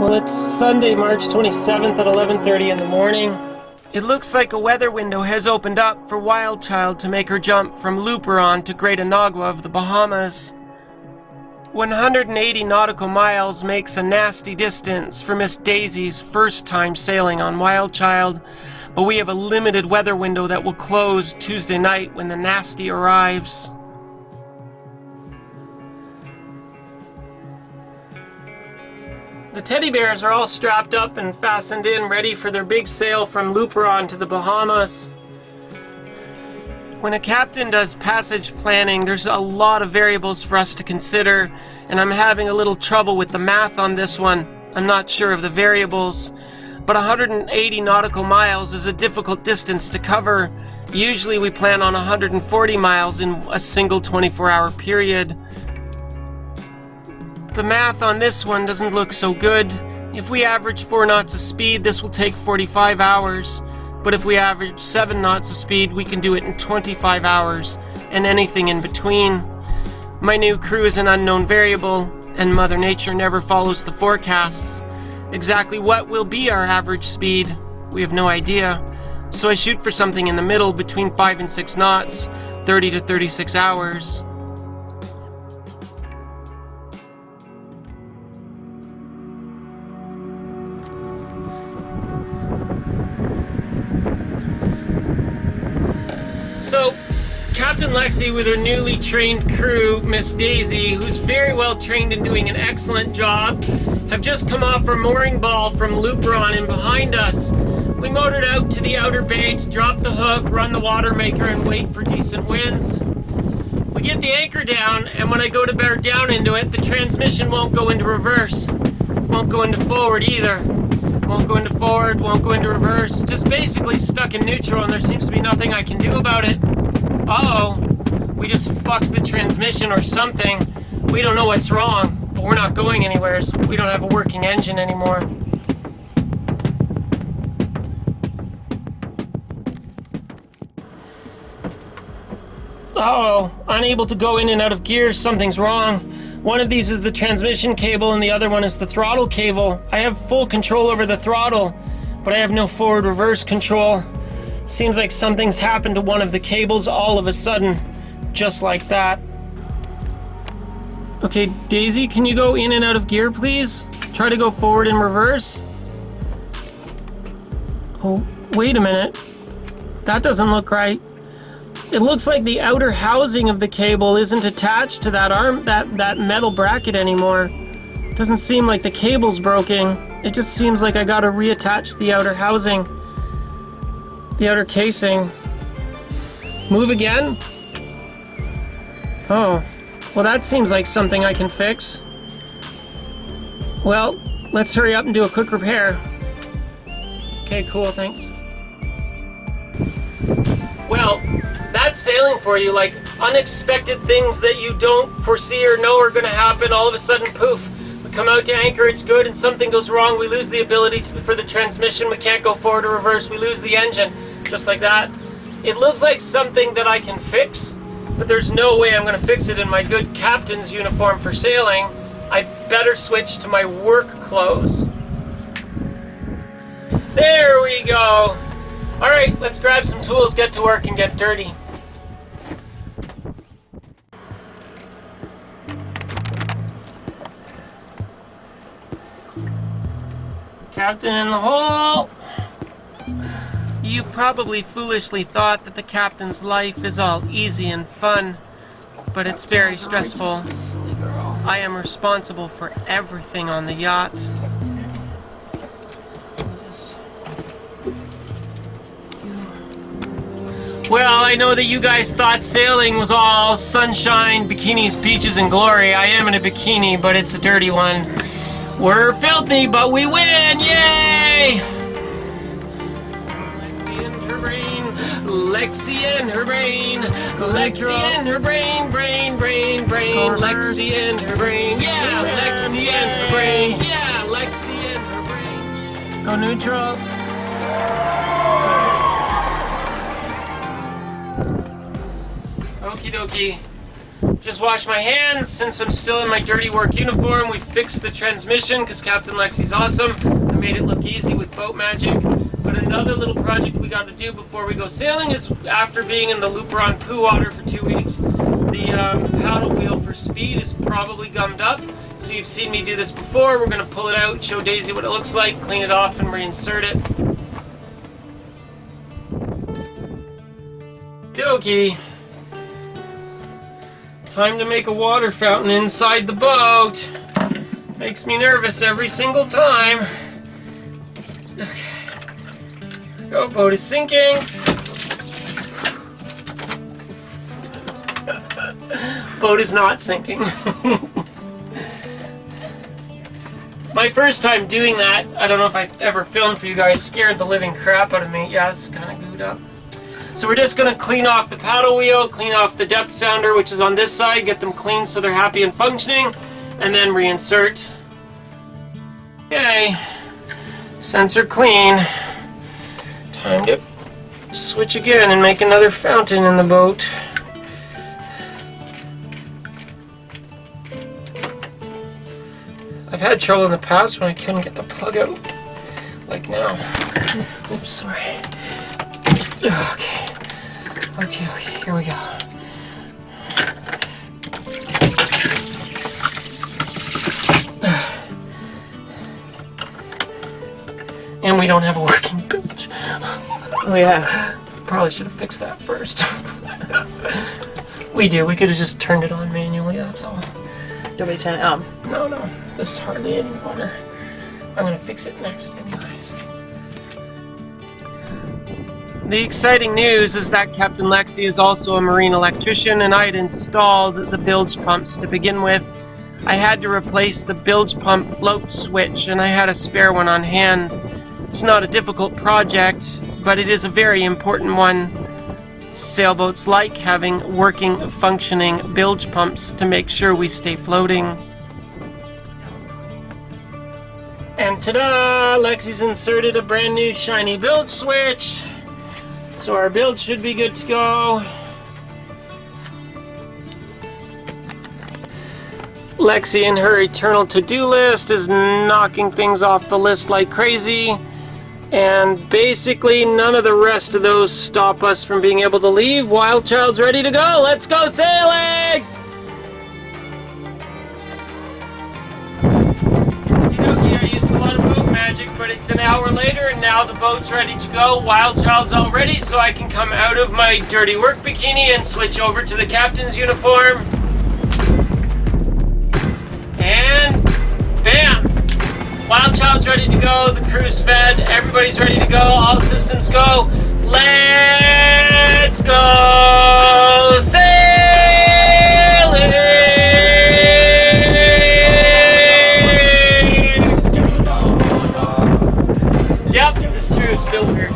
Well, it's Sunday, March 27th at 11:30 in the morning. It looks like a weather window has opened up for Wildchild to make her jump from Luperon to Great Inagua of the Bahamas. 180 nautical miles makes a nasty distance for Miss Daisy's first time sailing on Wildchild, but we have a limited weather window that will close Tuesday night when the nasty arrives. The teddy bears are all strapped up and fastened in, ready for their big sail from Luperon to the Bahamas. When a captain does passage planning, there's a lot of variables for us to consider, and I'm having a little trouble with the math on this one. I'm not sure of the variables, but 180 nautical miles is a difficult distance to cover. Usually we plan on 140 miles in a single 24-hour period. The math on this one doesn't look so good. If we average 4 knots of speed, this will take 45 hours. But if we average 7 knots of speed, we can do it in 25 hours, and anything in between. My new crew is an unknown variable, and Mother Nature never follows the forecasts. Exactly what will be our average speed, we have no idea. So I shoot for something in the middle between 5 and 6 knots, 30 to 36 hours. So, Captain Lexi with her newly trained crew, Miss Daisy, who's very well trained and doing an excellent job, have just come off our mooring ball from Luperon and behind us. We motored out to the outer bay to drop the hook, run the water maker, and wait for decent winds. We get the anchor down, and when I go to bear down into it, the transmission won't go into reverse. Won't go into forward either. Won't go into forward, won't go into reverse. Just basically stuck in neutral, and there seems to be nothing I can do about it. Uh-oh. We just fucked the transmission or something. We don't know what's wrong, but we're not going anywhere. We don't have a working engine anymore. Uh-oh. Unable to go in and out of gear. Something's wrong. One of these is the transmission cable and the other one is the throttle cable. I have full control over the throttle, but I have no forward reverse control. Seems like something's happened to one of the cables all of a sudden, just like that. Okay, Daisy, can you go in and out of gear, please? Try to go forward and reverse. Oh, wait a minute. That doesn't look right. It looks like the outer housing of the cable isn't attached to that that metal bracket anymore. Doesn't seem like the cable's broken. It just seems like I gotta reattach the outer housing. The outer casing. Move again? Oh, well that seems like something I can fix. Well, let's hurry up and do a quick repair. Okay, cool, thanks. Well, that's sailing for you, like unexpected things that you don't foresee or know are going to happen. All of a sudden, poof, we come out to anchor, it's good, and something goes wrong. We lose the ability for the transmission. We can't go forward or reverse. We lose the engine, just like that. It looks like something that I can fix, but there's no way I'm going to fix it in my good captain's uniform for sailing. I better switch to my work clothes. There we go. All right, let's grab some tools, get to work, and get dirty. Captain in the hole! You probably foolishly thought that the captain's life is all easy and fun, but it's very stressful. I am responsible for everything on the yacht. Well, I know that you guys thought sailing was all sunshine, bikinis, beaches, and glory. I am in a bikini, but it's a dirty one. We're filthy, but we win! Yay! Lexi and her brain. Lexi and her brain. Lexi and her brain. Brain. Lexi and her brain. Yeah, Lexi and her brain. Yeah, Lexi and her brain. Go neutral. Okie dokie. just washed my hands since I'm still in my dirty work uniform. We fixed the transmission because Captain Lexi's awesome. I made it look easy with boat magic. But another little project we got to do before we go sailing is, after being in the Luberon poo water for 2 weeks, the paddle wheel for speed is probably gummed up. So you've seen me do this before. We're going to pull it out, show Daisy what it looks like, clean it off, and reinsert it. Okie. Time to make a water fountain inside the boat. Makes me nervous every single time. Okay. Go, boat is sinking. Boat is not sinking. My first time doing that, I don't know if I've ever filmed for you guys, scared the living crap out of me. Yeah, it's kind of gooed up. So we're just going to clean off the paddle wheel, clean off the depth sounder, which is on this side, get them clean so they're happy and functioning, and then reinsert. Okay, sensor clean. Time to switch again and make another fountain in the boat. I've had trouble in the past when I couldn't get the plug out, like now. Oops, sorry. Okay, here we go. And we don't have a working bilge. Oh yeah. Probably should have fixed that first. We do. We could have just turned it on manually, that's all. Do we turn it on? No, this is hardly any water. I'm gonna fix it next anyways. The exciting news is that Captain Lexi is also a marine electrician, and I had installed the bilge pumps to begin with. I had to replace the bilge pump float switch, and I had a spare one on hand. It's not a difficult project, but it is a very important one. Sailboats like having working, functioning bilge pumps to make sure we stay floating. And ta-da! Lexi's inserted a brand new shiny bilge switch. So our bilge should be good to go. Lexi in her eternal to-do list is knocking things off the list like crazy. And basically none of the rest of those stop us from being able to leave. Wild Child's ready to go. Let's go sailing! I used a lot of boat magic, but it's an hour later and now the boat's ready to go. Wild Child's all ready, so I can come out of my dirty work bikini and switch over to the captain's uniform. And bam! Wild Child's ready to go, the crew's fed, everybody's ready to go, all systems go. Let's go sailing! Yep, it's true, still weird.